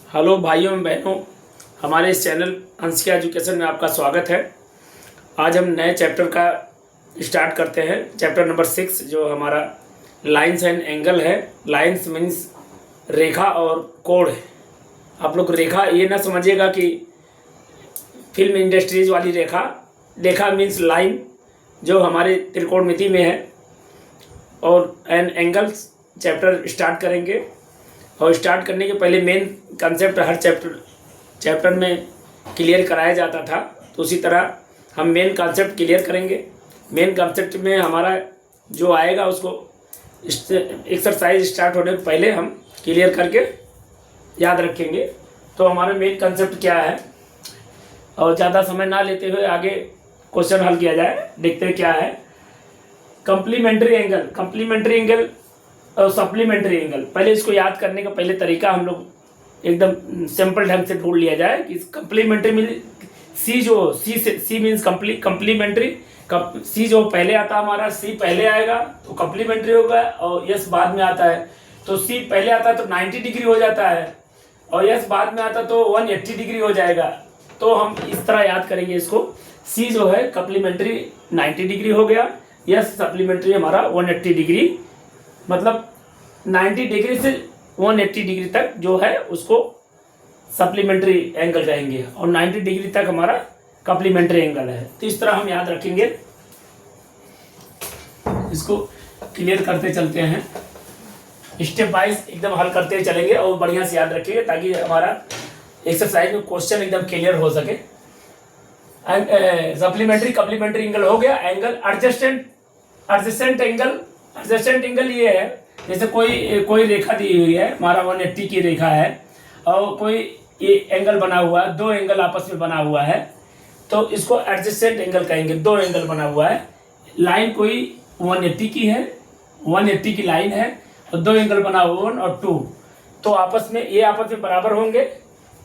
Hello भाइयों एवं बहनों, हमारे इस चैनल अंशिका एजुकेशन में आपका स्वागत है। आज हम नए चैप्टर का स्टार्ट करते हैं। चैप्टर नंबर 6 जो हमारा लाइंस एंड एंगल है। लाइंस मीन्स रेखा और कोण है। आप लोग रेखा ये ना समझिएगा कि फिल्म इंडस्ट्रीज वाली रेखा। रेखा मीन्स लाइन जो हमारे त्रिकोणमिति में है। और एंड एंगल्स चैप्टर स्टार्ट करेंगे। और स्टार्ट करने के पहले मेन कंसेप्ट हर चैप्टर में क्लियर कराया जाता था, तो उसी तरह हम मेन कंसेप्ट क्लियर करेंगे। मेन कंसेप्ट में हमारा जो आएगा उसको एक्सरसाइज स्टार्ट होने से पहले हम क्लियर करके याद रखेंगे। तो हमारा मेन कंसेप्ट क्या है, और ज़्यादा समय ना लेते हुए आगे क्वेश्चन हल किया जाए। देखते हैं क्या है। कंप्लीमेंट्री एंगल, कंप्लीमेंट्री एंगल और सप्लीमेंट्री एंगल। पहले इसको याद करने का पहले तरीका हम लोग एकदम सिंपल ढंग से ढूंढ लिया जाए कि कंप्लीमेंट्री में सी मीन्स कंप्लीमेंट्री। सी जो पहले आता हमारा, सी पहले आएगा तो कंप्लीमेंट्री होगा, और यस बाद में आता है। तो सी पहले आता है तो 90 डिग्री हो जाता है, और यस बाद में आता तो 180 डिग्री हो जाएगा। तो हम इस तरह याद करेंगे इसको। सी जो है कंप्लीमेंट्री 90 डिग्री हो गया, यस सप्लीमेंट्री हमारा 180 डिग्री। मतलब 90 डिग्री से 180 डिग्री तक जो है उसको सप्लीमेंट्री एंगल कहेंगे, और 90 डिग्री तक हमारा कंप्लीमेंट्री एंगल है। तो इस तरह हम याद रखेंगे। इसको क्लियर करते चलते हैं, स्टेप वाइज एकदम हल करते चलेंगे और बढ़िया से याद रखेंगे ताकि हमारा एक्सरसाइज में क्वेश्चन एकदम क्लियर हो सके। सप्लीमेंट्री कंप्लीमेंट्री एंगल हो गया। Angle adjacent angle. Adjacent angle ये है, जैसे कोई रेखा दी हुई है, हमारा 180 की रेखा है, और कोई ये एंगल बना हुआ है, दो एंगल आपस में बना हुआ है, तो इसको एडजेसेंट एंगल कहेंगे। दो एंगल बना हुआ है, लाइन कोई 180 की है, 180 की लाइन है, और दो एंगल बना हुआ 1 और 2, तो आपस में बराबर होंगे,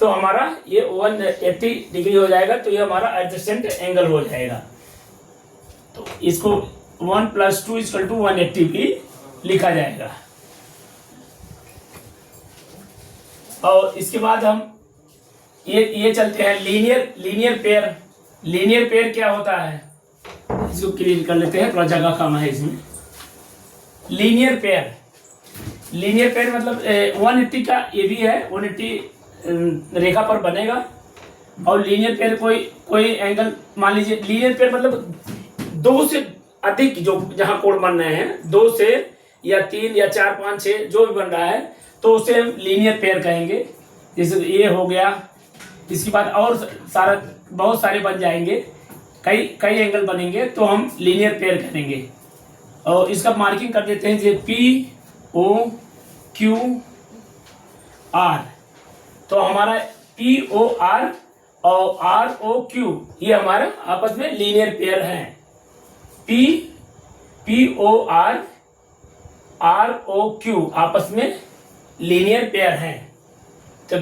तो हमारा ये 180 डिग्री हो जाएगा। तो ये हमारा एडजेसेंट एंगल हो जाएगा। तो इसको 1 + 2 = 180 भी लिखा जाएगा। और इसके बाद हम ये चलते हैं लीनियर पेयर। लीनियर पेयर क्या होता है, इसको क्लियर कर लेते हैं, थोड़ा जगह कम है इसमें। लीनियर पेयर मतलब 180 का ये भी है, 180 रेखा पर बनेगा। और लीनियर पेयर कोई एंगल मान लीजिए। लीनियर पेयर मतलब दो से अधिक जो जहां कोण बन रहे हैं, 2 से या 3 या 4 5 6 जो भी बन रहा है, तो उसे हम लीनियर पेयर कहेंगे। जैसे ये हो गया, इसके बाद और बहुत सारे बन जाएंगे, कई एंगल बनेंगे, तो हम लीनियर पेयर करेंगे। और इसका मार्किंग कर देते हैं, जैसे POQ R। तो हमारा POR और ROQ ये हमारा आपस में लीनियर पेयर है। POR ROQ आपस में लीनियर पेयर हैं। तो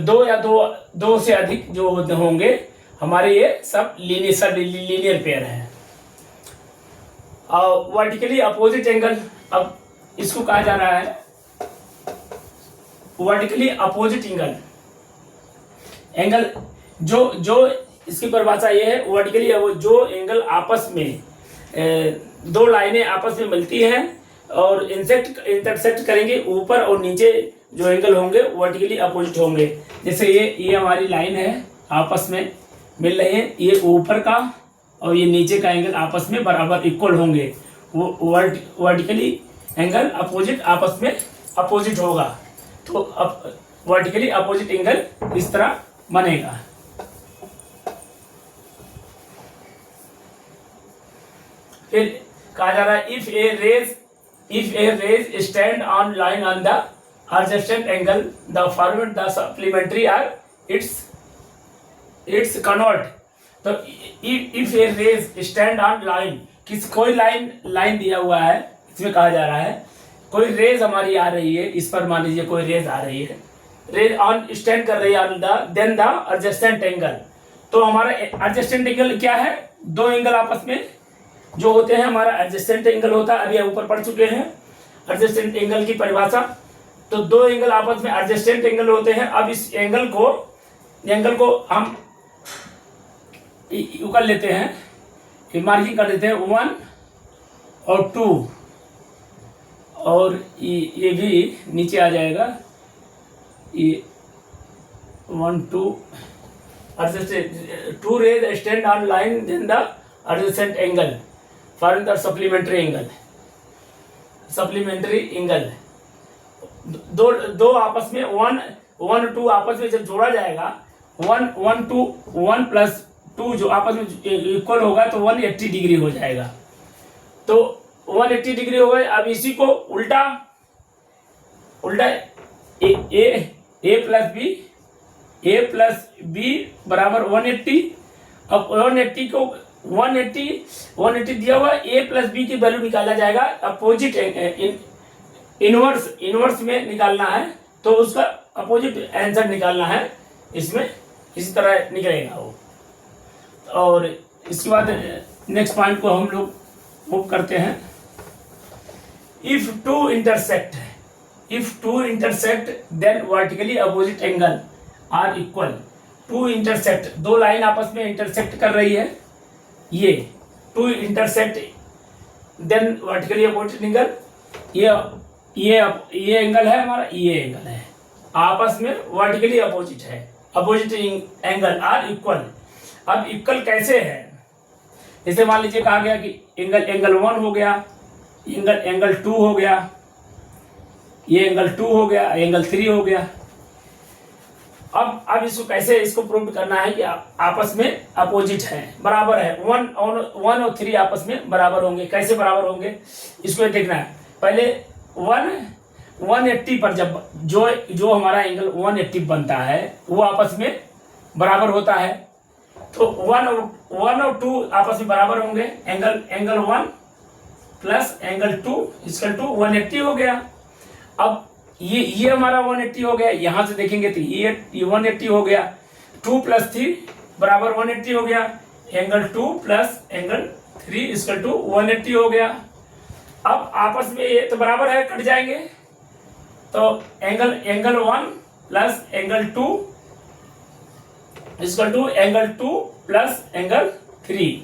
दो से अधिक जो होंगे हमारे, ये सब लीनियर पेयर हैं। और वर्टिकली अपोजिट एंगल, अब इसको कहा जा रहा है वर्टिकली अपोजिट एंगल जो इसकी परिभाषा ये है, वर्टिकली जो एंगल आपस में दो लाइनें आपस में मिलती हैं और इंटरसेक्ट करेंगे, ऊपर और नीचे जो एंगल होंगे वर्टिकली अपोजिट होंगे। जैसे ये हमारी लाइन है, आपस में मिल रही है, ये ऊपर का और ये नीचे का एंगल आपस में बराबर इक्वल होंगे। वो वर्टिकली एंगल अपोजिट आपस में अपोजिट होगा। तो अब वर्टिकली अपोजिट एंगल इस तरह बनेगा। फिर कहा जा रहा है, if a ray stand on line on the adjacent angle the forward the supplementary are its convert. तो if a ray stand on line, कोई लाइन दिया हुआ है, इसमें कहा जा रहा है कोई रेज हमारी आ रही है, इस पर मान लीजिए कोई रेज आ रही है, रेज ऑन स्टैंड कर रही है on then the adjacent angle. तो हमारा एडजेसेंट एंगल क्या है, दो एंगल आपस में जो होते हैं, हमारा एडजेसेंट एंगल होता है। अभी ऊपर पढ़ चुके हैं एडजेसेंट एंगल की परिभाषा। तो दो एंगल आपस में एडजेसेंट एंगल होते हैं। अब इस एंगल को हम कर लेते हैं, मार्किंग कर देते हैं 1 और 2, और ये भी नीचे आ जाएगा, ये 1 2 two rays stand on line then the adjacent angle for the supplementary angle. दो आपस में 1 2 आपस में जब जोड़ा जाएगा, 1 2 1 प्लस 2 जो आपस में इक्वल होगा तो 180 डिग्री हो जाएगा। तो 180 डिग्री हो गए। अब इसी को उल्टा ए प्लस बी बराबर 180। अब 180 दिया हुआ, ए प्लस बी की वैल्यू निकाला जाएगा, अपोजिट इनवर्स में निकालना है, तो उसका अपोजिट आंसर निकालना है। इसमें इसी तरह निकलेगा वो। और इसके बाद नेक्स्ट पॉइंट को हम लोग मूव करते हैं। If two intersect then vertically opposite angle are equal. Two intersect, दो लाइन आपस में इंटरसेक्ट कर रही है, ये two intersect then vertically opposite angle, ये एंगल है हमारा, ये एंगल है, आपस में वर्टिकली अपोजिट है, अपोजिट एंगल आर इक्वल। अब इक्वल कैसे है? जैसे मान लीजिए कहा गया कि एंगल 1 हो गया, एंगल 2 हो गया, ये एंगल 2 हो गया, एंगल 3 हो गया। अब इसको कैसे इसको प्रूव करना है कि आपस में अपोजिट है, बराबर है, 1 और 3 आपस में बराबर होंगे। कैसे बराबर होंगे इसको देखना है। पहले 180 पर जब जो हमारा एंगल 180 बनता है वो आपस में बराबर होता है, तो 1 और 2 आपस में बराबर होंगे। एंगल 1 प्लस एंगल 2 इसका 2 180 हो गया। अब ये हमारा 180 हो गया, यहां से देखेंगे तो ये 180 हो गया। 2 प्लस 3 बराबर 180 हो गया। एंगल 2 प्लस एंगल 3 इसका 2 180 हो गया। अब आपस में ये तो बराबर है, कट जाएंगे, तो एंगल 1 प्लस एंगल 2 इसका 2 एंगल 2 प्लस एंगल 3।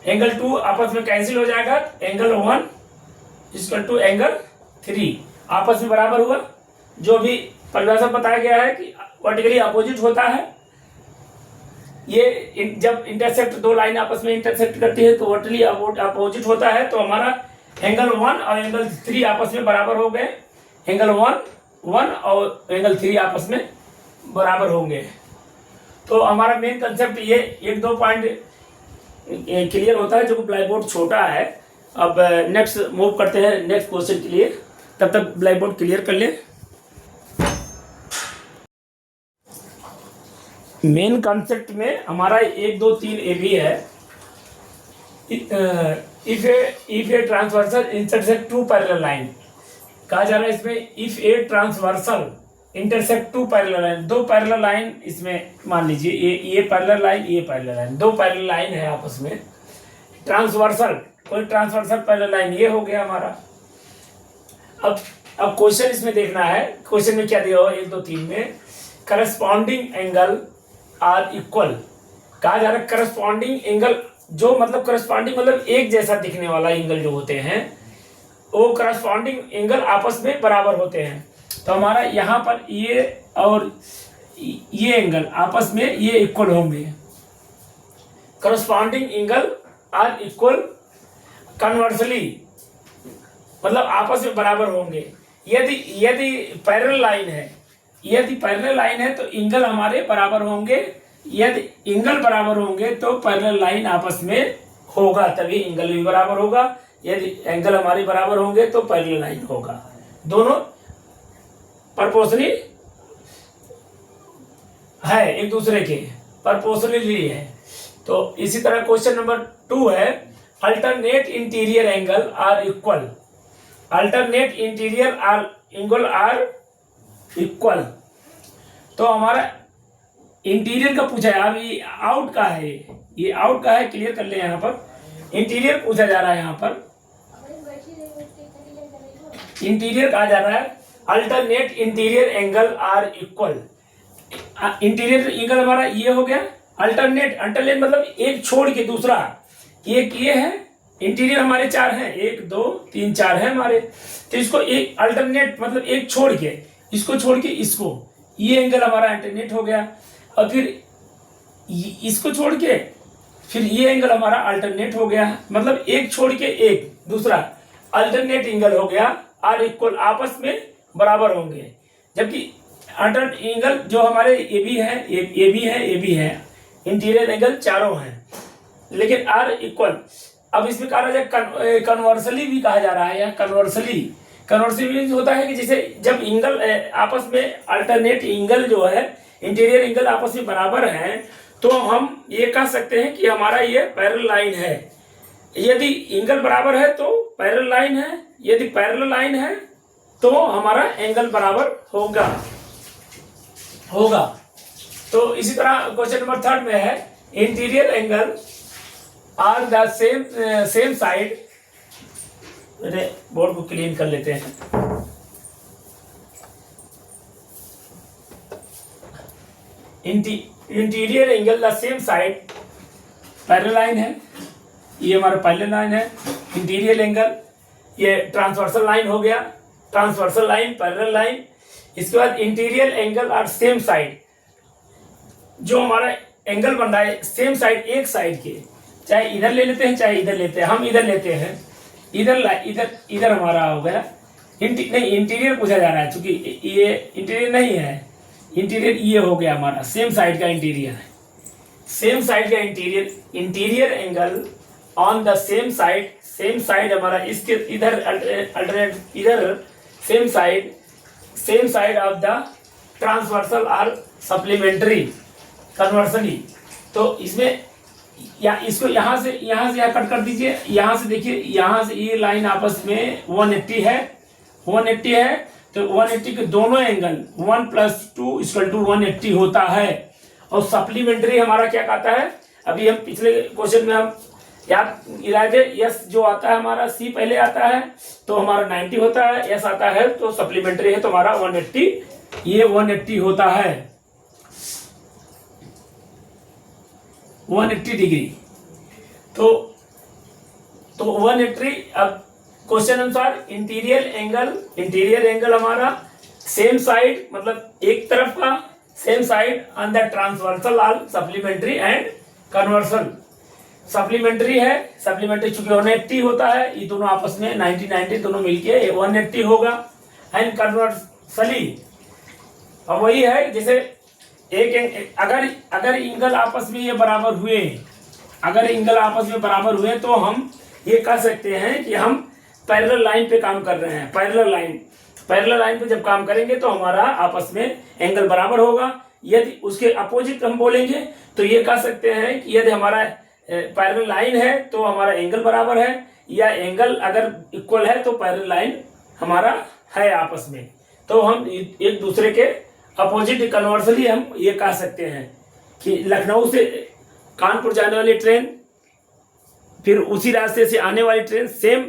एंगल 2 आपस में कैंसिल हो जाएगा, एंगल 1 इसका 2 एंगल 3 आपस में बराबर हुआ। जो भी परिभाषा बताया गया है कि वर्टिकली अपोजिट होता है, ये जब इंटरसेक्ट दो लाइन आपस में इंटरसेक्ट करती है तो वर्टिकली अपोजिट होता है। तो हमारा एंगल 1 और एंगल 3 आपस में बराबर हो गए। एंगल 1 और एंगल 3 आपस में बराबर होंगे। तो हमारा मेन कंसेप्ट ये 1-2 पॉइंट क्लियर होता है, जो ब्लैक बोर्ड छोटा है। अब नेक्स्ट मूव करते हैं नेक्स्ट क्वेश्चन के लिए, तब तक ब्लैक बोर्ड क्लियर कर ले। मेन कॉन्सेप्ट में हमारा 1 2 3 ए भी है। If a transversal intersect 2 parallel line कहा जा रहा है इसमें। If a transversal intersect 2 parallel line, दो पैरेलल लाइन इसमें मान लीजिए, ये पैरेलल लाइन, ये पैरेलल लाइन, दो पैरेलल लाइन है आपस में। ट्रांसवर्सल, कोई ट्रांसवर्सल पैरेलल लाइन ये हो गया हमारा। अब क्वेश्चन इसमें देखना है, क्वेश्चन में क्या दिया हुआ 1 2 3 में, करस्पॉन्डिंग एंगल आर इक्वल। कहा जा रहा है करस्पॉन्डिंग एंगल, जो मतलब करस्पॉन्डिंग मतलब एक जैसा दिखने वाला एंगल जो होते हैं, वो करस्पॉन्डिंग एंगल आपस में बराबर होते हैं। तो हमारा यहाँ पर ये और ये एंगल आपस में ये इक्वल होंगे। Corresponding angle are equal conversely, मतलब आपस में बराबर होंगे। यदि पैरेलल लाइन है तो एंगल हमारे बराबर होंगे। यदि एंगल बराबर होंगे तो पैरेलल लाइन आपस में होगा, तभी एंगल भी बराबर होगा। यदि एंगल हमारे बराबर होंगे तो पैरेलल लाइन होगा। दोनों प्रोपोर्शनली है, एक दूसरे के प्रोपोर्शनली है। तो इसी तरह क्वेश्चन नंबर 2 है, alternate interior angle are equal. Alternate interior angle are equal, तो हमारा इंटीरियर का पूछा है। अब ये आउट का है, ये आउट का है, क्लियर कर ले। यहाँ पर इंटीरियर पूछा जा रहा है। यहाँ पर इंटीरियर कहा जा रहा है alternate interior angle are equal. Interior angle हमारा ये हो गया, अल्टरनेट अल्टरनेट मतलब एक छोड़ के दूसरा, एक ये है, इंटीरियर हमारे 4 हैं, 1 2 3 4 है हमारे, तो इसको एक अल्टरनेट मतलब एक छोड़ के, इसको छोड़ के इसको, ये एंगल हमारा अल्टरनेट हो गया। और फिर इसको छोड़ के फिर ये एंगल हमारा अल्टरनेट हो गया, मतलब एक छोड़ के एक दूसरा अल्टरनेट एंगल हो गया, आर इक्वल आपस में बराबर होंगे। जबकि अल्टरनेट एंगल जो हमारे ए बी है, ए बी है, इंटीरियर एंगल चारों हैं, लेकिन आर इक्वल। अब इसमें कहा जाए कन्वर्सली भी कहा जा रहा है, या कन्वर्सली होता है कि जैसे जब एंगल आपस में अल्टरनेट एंगल जो है, इंटीरियर एंगल आपस में बराबर हैं, तो हम ये कह सकते हैं कि हमारा ये पैरेलल लाइन है। यदि एंगल बराबर है तो पैरेलल लाइन है, यदि पैरेलल लाइन है तो हमारा एंगल बराबर होगा। तो इसी तरह क्वेश्चन नंबर 3 में है, interior angle are the same side. Board को क्लीन कर लेते हैं। Interior angle the same side, parallel line है, ये हमारा पैरेलल लाइन है। इंटीरियर एंगल ये ट्रांसवर्सल लाइन हो गया, ट्रांसवर्सल लाइन, पैरेलल लाइन। इसके बाद interior angle are same side, जो हमारा एंगल बन रहा है सेम साइड, एक साइड के, चाहे इधर ले लेते हैं चाहे इधर लेते हैं, हम इधर लेते हैं, इधर हमारा हो गया नहीं, इंटीरियर पूछा जा रहा है, चूंकि ये इंटीरियर नहीं है, इंटीरियर ये हो गया हमारा सेम साइड का इंटीरियर है, सेम साइड का interior angle on the same side हमारा इसके इधर अल्टरनेट, इधर same side of the transversal are supplementary conversely. तो इसमें या इसको यहाँ से यहाँ कट कर दीजिए, यहाँ से देखिए, यहाँ से ये लाइन आपस में 180 है, 180 है, तो 180 के दोनों एंगल 1 + 2 = 180 होता है। और सप्लीमेंट्री हमारा क्या कहता है, अभी हम पिछले क्वेश्चन में हम याद इलाजे, यस जो आता है हमारा, सी पहले आता है तो हमारा 90 होता है, यस आता है तो सप्लीमेंट्री है तो हमारा 180, ये 180 होता है, 180 डिग्री। तो 180। अब क्वेश्चन अनुसार इंटीरियर एंगल हमारा सेम साइड, मतलब एक तरफ का same side on the transversal are supplementary and converse. Supplementary है, सप्लीमेंट्री चूंकि 180 होता है, ये दोनों आपस में 90 दोनों मिलके 180 होगा। एंड कन्वर्सली अब वही है, जैसे एक अगर एंगल आपस में ये बराबर हुए, अगर एंगल आपस में बराबर हुए तो हम ये कह सकते हैं कि हम पैरेलल लाइन पे काम कर रहे हैं। पैरेलल लाइन पे जब काम करेंगे तो हमारा आपस में एंगल बराबर होगा। यदि उसके अपोजिट हम बोलेंगे तो ये कह सकते हैं कि यदि हमारा पैरेलल लाइन है तो हमारा एंगल बराबर है, या एंगल अगर इक्वल है तो पैरेलल लाइन हमारा है आपस में, तो हम एक दूसरे के अपोजिट कन्वर्सली हम ये कह सकते हैं कि लखनऊ से कानपुर जाने वाली ट्रेन, फिर उसी रास्ते से आने वाली ट्रेन सेम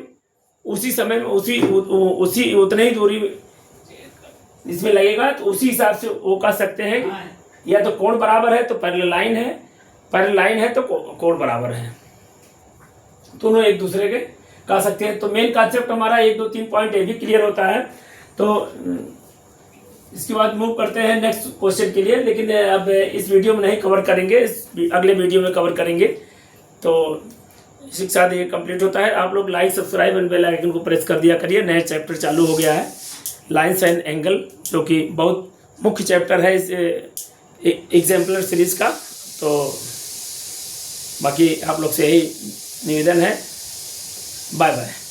उसी समय में उसी उतने ही दूरी इसमें लगेगा, तो उसी हिसाब से वो कह सकते हैं या तो कोण बराबर है तो पैरेलल लाइन है तो कोण बराबर है, दोनों एक दूसरे के कह सकते हैं। तो मेन कॉन्सेप्ट हमारा 1 2 3 पॉइंट ये भी क्लियर होता है। तो इसके बाद मूव करते हैं नेक्स्ट क्वेश्चन के लिए, लेकिन अब इस वीडियो में नहीं कवर करेंगे, अगले वीडियो में कवर करेंगे। तो इसी के साथ ये कंप्लीट होता है। आप लोग like, subscribe and bell icon को प्रेस कर दिया करिए। नया चैप्टर चालू हो गया है, लाइन्स एंड एंगल, जो कि बहुत मुख्य चैप्टर है इस एग्जाम्पलर सीरीज का। तो बाकी आप लोग से यही निवेदन है। Bye bye.